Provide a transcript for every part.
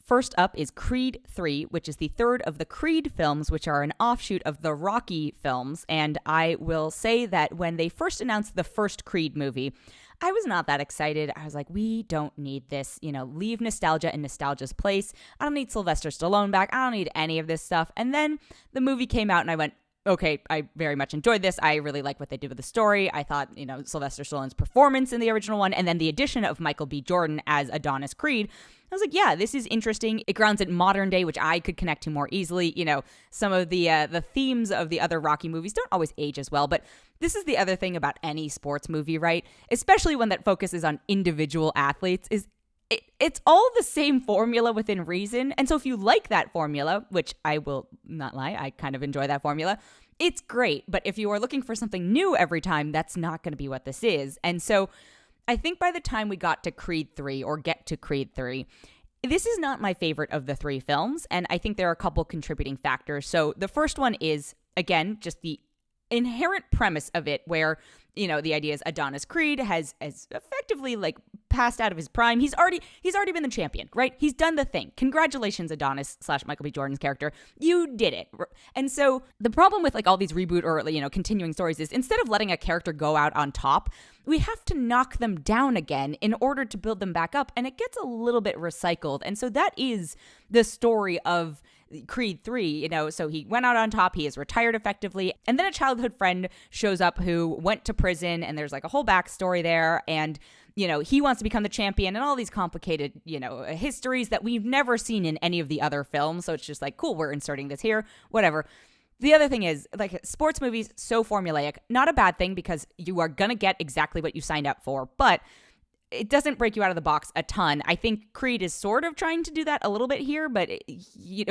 First up is Creed 3, which is the third of the Creed films, which are an offshoot of the Rocky films. And I will say that when they first announced the first Creed movie, I was not that excited. I was like, we don't need this, leave nostalgia in nostalgia's place. I don't need Sylvester Stallone back. I don't need any of this stuff. And then the movie came out and I went, okay, I very much enjoyed this. I really like what they did with the story. I thought, Sylvester Stallone's performance in the original one, and then the addition of Michael B. Jordan as Adonis Creed, I was like, yeah, this is interesting. It grounds it modern day, which I could connect to more easily. Some of the themes of the other Rocky movies don't always age as well, but this is the other thing about any sports movie, right? Especially one that focuses on individual athletes, is it's all the same formula within reason. And so if you like that formula, which I will not lie, I kind of enjoy that formula, it's great. But if you are looking for something new every time, that's not going to be what this is. And so I think by the time we got to Creed 3 or get to Creed 3, this is not my favorite of the three films. And I think there are a couple contributing factors. So the first one is, again, just the inherent premise of it where, the idea is Adonis Creed has effectively passed out of his prime. He's already been the champion, right? He's done the thing. Congratulations, Adonis / Michael B. Jordan's character. You did it. And so the problem with all these reboot or, continuing stories is instead of letting a character go out on top, we have to knock them down again in order to build them back up. And it gets a little bit recycled. And so that is the story of Creed 3, so he went out on top, he is retired effectively, and then a childhood friend shows up who went to prison, and there's a whole backstory there, and he wants to become the champion, and all these complicated, histories that we've never seen in any of the other films, so it's just cool, we're inserting this here, whatever. The other thing is, sports movies, so formulaic, not a bad thing, because you are gonna get exactly what you signed up for, but it doesn't break you out of the box a ton. I think Creed is sort of trying to do that a little bit here, but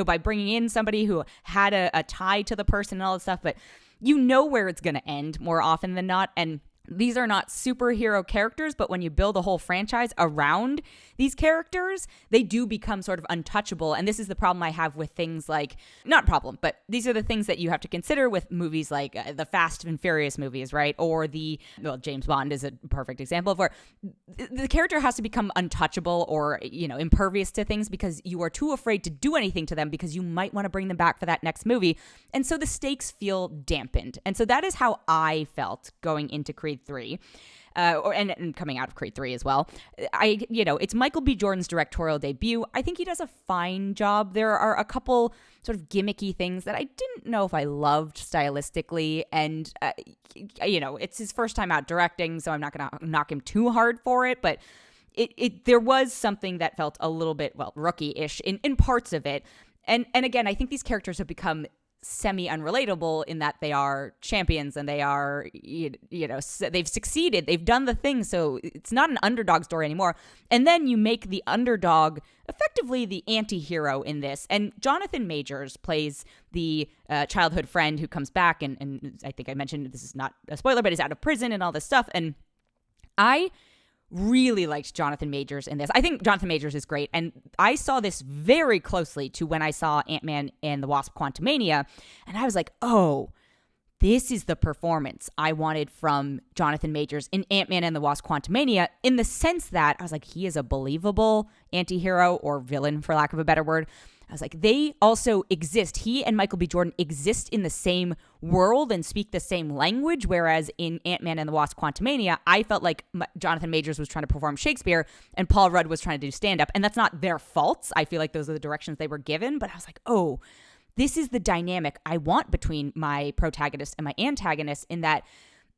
by bringing in somebody who had a tie to the person and all that stuff, but where it's going to end more often than not. And these are not superhero characters, but when you build a whole franchise around these characters, they do become sort of untouchable. And this is the problem I have with things not problem, but these are the things that you have to consider with movies like the Fast and Furious movies, right? Or James Bond is a perfect example of where the character has to become untouchable or, impervious to things because you are too afraid to do anything to them because you might want to bring them back for that next movie. And so the stakes feel dampened. And so that is how I felt going into Creed 3. And coming out of Creed 3 as well. It's Michael B. Jordan's directorial debut. I think he does a fine job. There are a couple sort of gimmicky things that I didn't know if I loved stylistically. And, it's his first time out directing, so I'm not going to knock him too hard for it. But there was something that felt a little bit, rookie-ish in parts of it. And again, I think these characters have become semi-unrelatable in that they are champions and they are, they've succeeded, they've done the thing, so it's not an underdog story anymore. And then you make the underdog effectively the anti-hero in this. And Jonathan Majors plays the childhood friend who comes back, and I think I mentioned, this is not a spoiler, but is out of prison and all this stuff. And I really liked Jonathan Majors in this. I think Jonathan Majors is great. And I saw this very closely to when I saw Ant-Man and the Wasp: Quantumania. And I was like, oh, this is the performance I wanted from Jonathan Majors in Ant-Man and the Wasp: Quantumania, in the sense that I was like, he is a believable anti-hero or villain, for lack of a better word. I was like, they also exist. He and Michael B. Jordan exist in the same world and speak the same language, whereas in Ant-Man and the Wasp: Quantumania, I felt like Jonathan Majors was trying to perform Shakespeare and Paul Rudd was trying to do stand-up. And that's not their faults. I feel like those are the directions they were given. But I was like, oh, this is the dynamic I want between my protagonist and my antagonist, in that,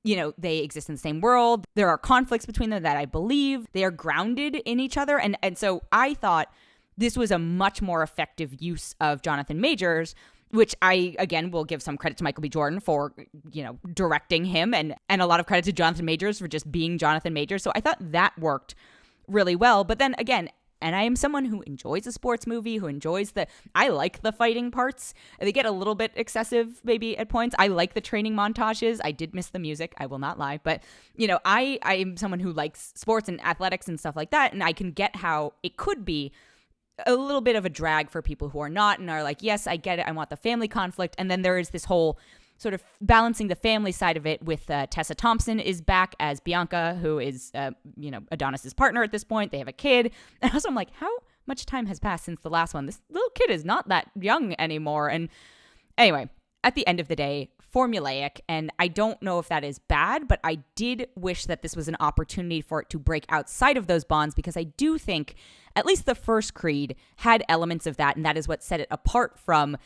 they exist in the same world. There are conflicts between them that I believe. They are grounded in each other. And so I thought this was a much more effective use of Jonathan Majors, which I, again, will give some credit to Michael B. Jordan for, directing him, and a lot of credit to Jonathan Majors for just being Jonathan Majors. So I thought that worked really well. But then again, and I am someone who enjoys a sports movie, who enjoys I like the fighting parts. They get a little bit excessive maybe at points. I like the training montages. I did miss the music, I will not lie. But, I am someone who likes sports and athletics and stuff like that. And I can get how it could be a little bit of a drag for people who are not and are like, yes, I get it, I want the family conflict. And then there is this whole sort of balancing the family side of it with Tessa Thompson is back as Bianca, who is, Adonis's partner at this point. They have a kid. And also I'm like, how much time has passed since the last one. This little kid is not that young anymore. And anyway, at the end of the day, formulaic, and I don't know if that is bad, but I did wish that this was an opportunity for it to break outside of those bonds, because I do think at least the first Creed had elements of that, and that is what set it apart from,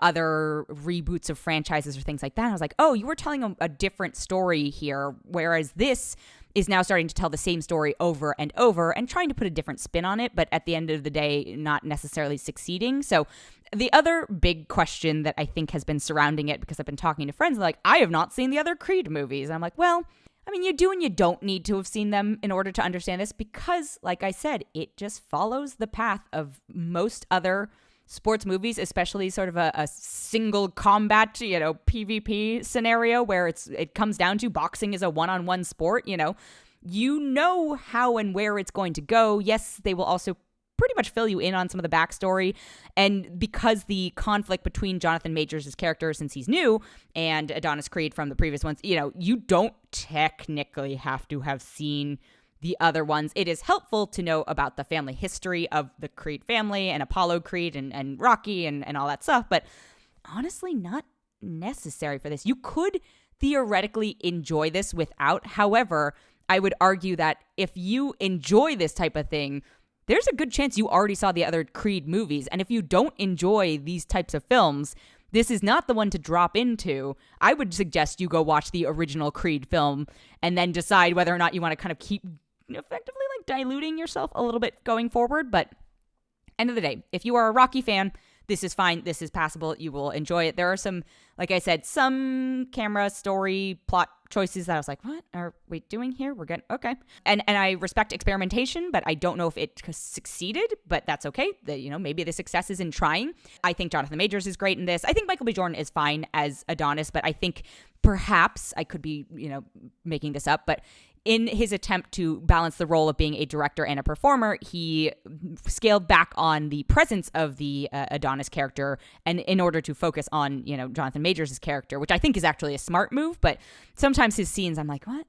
other reboots of franchises or things like that. And I was like, oh, you were telling a different story here, whereas this is now starting to tell the same story over and over and trying to put a different spin on it, but at the end of the day, not necessarily succeeding. So the other big question that I think has been surrounding it, because I've been talking to friends like, I have not seen the other Creed movies. And I'm like, well, I mean, you do and you don't need to have seen them in order to understand this, because, like I said, it just follows the path of most other sports movies, especially sort of a single combat, PvP scenario where it comes down to boxing is a one-on-one sport. You know how and where it's going to go. Yes, they will also pretty much fill you in on some of the backstory. And because the conflict between Jonathan Majors' character, since he's new, and Adonis Creed from the previous ones, you don't technically have to have seen the other ones. It is helpful to know about the family history of the Creed family and Apollo Creed and Rocky and all that stuff, but honestly, not necessary for this. You could theoretically enjoy this without. However, I would argue that if you enjoy this type of thing, there's a good chance you already saw the other Creed movies. And if you don't enjoy these types of films, this is not the one to drop into. I would suggest you go watch the original Creed film and then decide whether or not you want to kind of keep effectively like diluting yourself a little bit going forward. But end of the day, if you are a Rocky fan, this is fine. This is passable. You will enjoy it. There are some, like I said, some camera, story, plot choices that I was like, what are we doing here? We're good. Okay. And I respect experimentation, but I don't know if it succeeded, but that's okay. Maybe the success is in trying. I think Jonathan Majors is great in this. I think Michael B. Jordan is fine as Adonis, but I think perhaps I could be, making this up, but in his attempt to balance the role of being a director and a performer, he scaled back on the presence of the Adonis character, and in order to focus on, Jonathan Majors' character, which I think is actually a smart move. But sometimes his scenes, I'm like, what?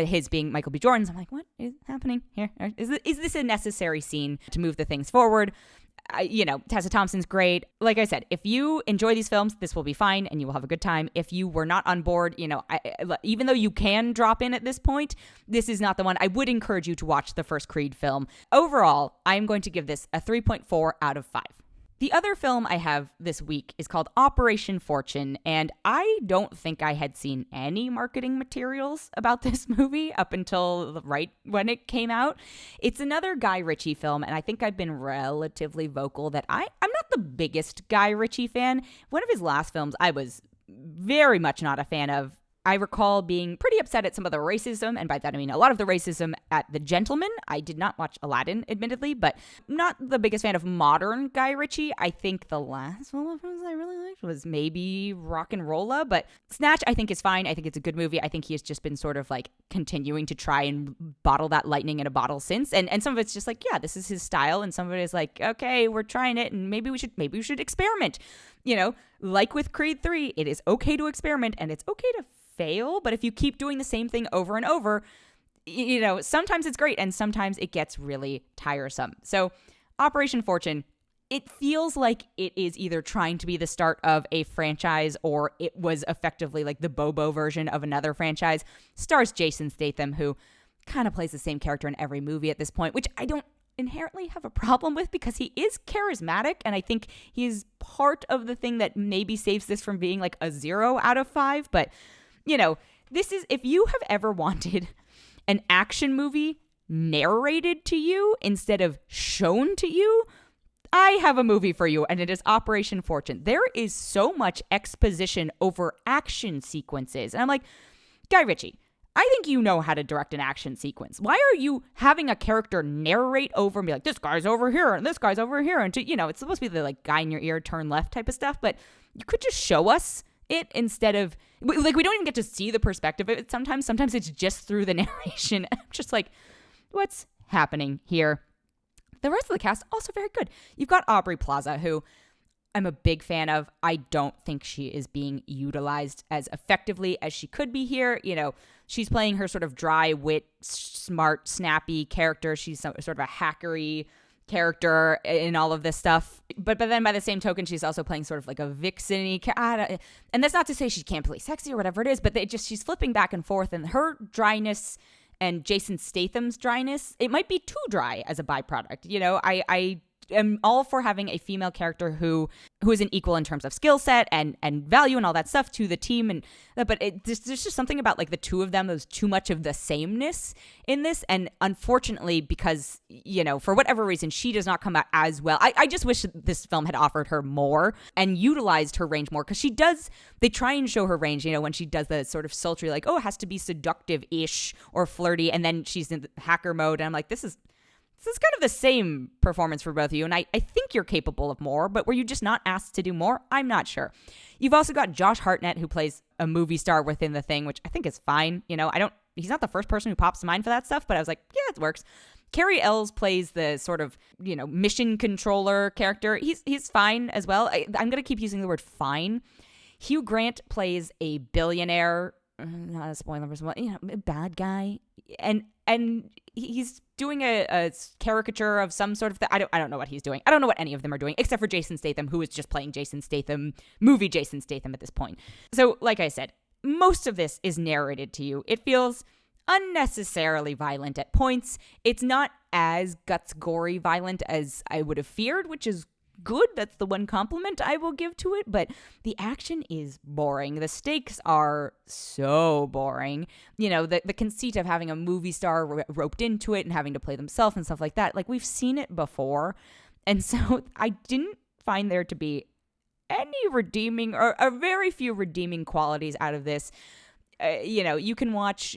His being Michael B. Jordan's, I'm like, what is happening here? Is this a necessary scene to move the things forward? Tessa Thompson's great. Like I said, if you enjoy these films, this will be fine and you will have a good time. If you were not on board, even though you can drop in at this point, this is not the one. I would encourage you to watch the first Creed film. Overall, I'm going to give this a 3.4 out of 5. The other film I have this week is called Operation Fortune, and I don't think I had seen any marketing materials about this movie up until right when it came out. It's another Guy Ritchie film, and I think I've been relatively vocal that I'm not the biggest Guy Ritchie fan. One of his last films I was very much not a fan of. I recall being pretty upset at some of the racism, and by that I mean a lot of the racism at The Gentleman. I did not watch Aladdin, admittedly, but not the biggest fan of modern Guy Ritchie. I think the last one of his I really liked was maybe Rock and Rolla, but Snatch I think is fine. I think it's a good movie. I think he has just been sort of like continuing to try and bottle that lightning in a bottle since, and some of it's just like, yeah, this is his style, and some of it is like, okay, we're trying it, and maybe we should experiment. Like with Creed 3, it is okay to experiment, and it's okay to fail, but if you keep doing the same thing over and over, sometimes it's great and sometimes it gets really tiresome. So Operation Fortune, it feels like it is either trying to be the start of a franchise or it was effectively like the Bobo version of another franchise. Stars Jason Statham, who kind of plays the same character in every movie at this point, which I don't inherently have a problem with because he is charismatic, and I think he is part of the thing that maybe saves this from being like a 0 out of 5. But this is, if you have ever wanted an action movie narrated to you instead of shown to you, I have a movie for you, and it is Operation Fortune. There is so much exposition over action sequences. And I'm like, Guy Ritchie, I think you know how to direct an action sequence. Why are you having a character narrate over and be like, this guy's over here and this guy's over here? And it's supposed to be the like guy in your ear, turn left type of stuff, but you could just show us it instead of like, we don't even get to see the perspective of it. Sometimes it's just through the narration. I'm just like, what's happening here? The rest of the cast also very good. You've got Aubrey Plaza, who I'm a big fan of. I don't think she is being utilized as effectively as she could be here. She's playing her sort of dry wit, smart, snappy character. She's sort of a hackery character in all of this stuff. But then by the same token, she's also playing sort of like a vixen-y and that's not to say she can't play sexy or whatever it is, but she's flipping back and forth, and her dryness and Jason Statham's dryness, it might be too dry as a byproduct. I am all for having a female character who is an equal in terms of skill set and value and all that stuff to the team, but there's just something about like the two of them. There's too much of the sameness in this, and unfortunately, because for whatever reason she does not come out as well. I just wish this film had offered her more and utilized her range more, because they try and show her range, when she does the sort of sultry, like, oh, it has to be seductive-ish or flirty, and then she's in hacker mode, and I'm like, this is kind of the same performance for both of you, and I think you're capable of more, but were you just not asked to do more? I'm not sure. You've also got Josh Hartnett, who plays a movie star within the thing, which I think is fine. He's not the first person who pops to mind for that stuff, but I was like, yeah, it works. Carrie Ells plays the sort of, mission controller character. He's fine as well. I'm going to keep using the word fine. Hugh Grant plays a billionaire, not a spoiler, a bad guy, and he's doing a caricature of some sort of thing. I don't know what he's doing. I don't know what any of them are doing, except for Jason Statham, who is just playing Jason Statham at this point. So, like I said, most of this is narrated to you. It feels unnecessarily violent at points. It's not as gory violent as I would have feared, which is good. That's the one compliment I will give to it, but the action is boring. The stakes are so boring. The conceit of having a movie star roped into it and having to play themselves and stuff like that, like, we've seen it before. And so I didn't find there to be any redeeming or very few redeeming qualities out of this. You can watch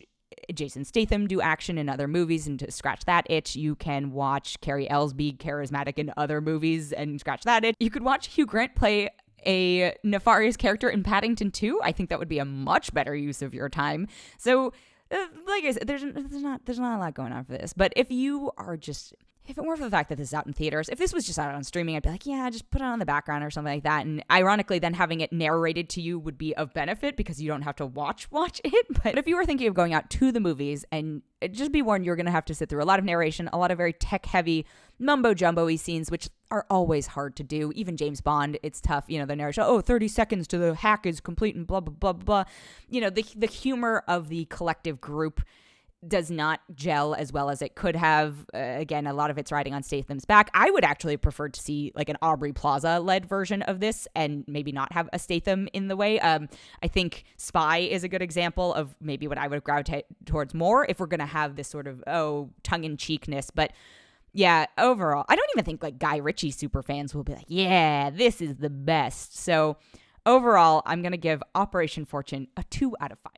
Jason Statham do action in other movies and to scratch that itch. You can watch Carrie Ells be charismatic in other movies and scratch that itch. You could watch Hugh Grant play a nefarious character in Paddington 2. I think that would be a much better use of your time. So, like I said, there's not a lot going on for this. But if it weren't for the fact that this is out in theaters, if this was just out on streaming, I'd be like, yeah, just put it on the background or something like that. And ironically, then having it narrated to you would be of benefit because you don't have to watch it. But if you were thinking of going out to the movies, and just be warned, you're going to have to sit through a lot of narration, a lot of very tech-heavy, mumbo-jumbo-y scenes, which are always hard to do. Even James Bond, it's tough. The narration, 30 seconds to the hack is complete and blah, blah, blah, blah. The humor of the collective group does not gel as well as it could have. Again, a lot of it's riding on Statham's back. I would actually prefer to see like an Aubrey Plaza-led version of this and maybe not have a Statham in the way. I think Spy is a good example of maybe what I would gravitate towards more if we're going to have this sort of, tongue-in-cheekness. But yeah, overall, I don't even think like Guy Ritchie superfans will be like, yeah, this is the best. So overall, I'm going to give Operation Fortune a 2 out of 5.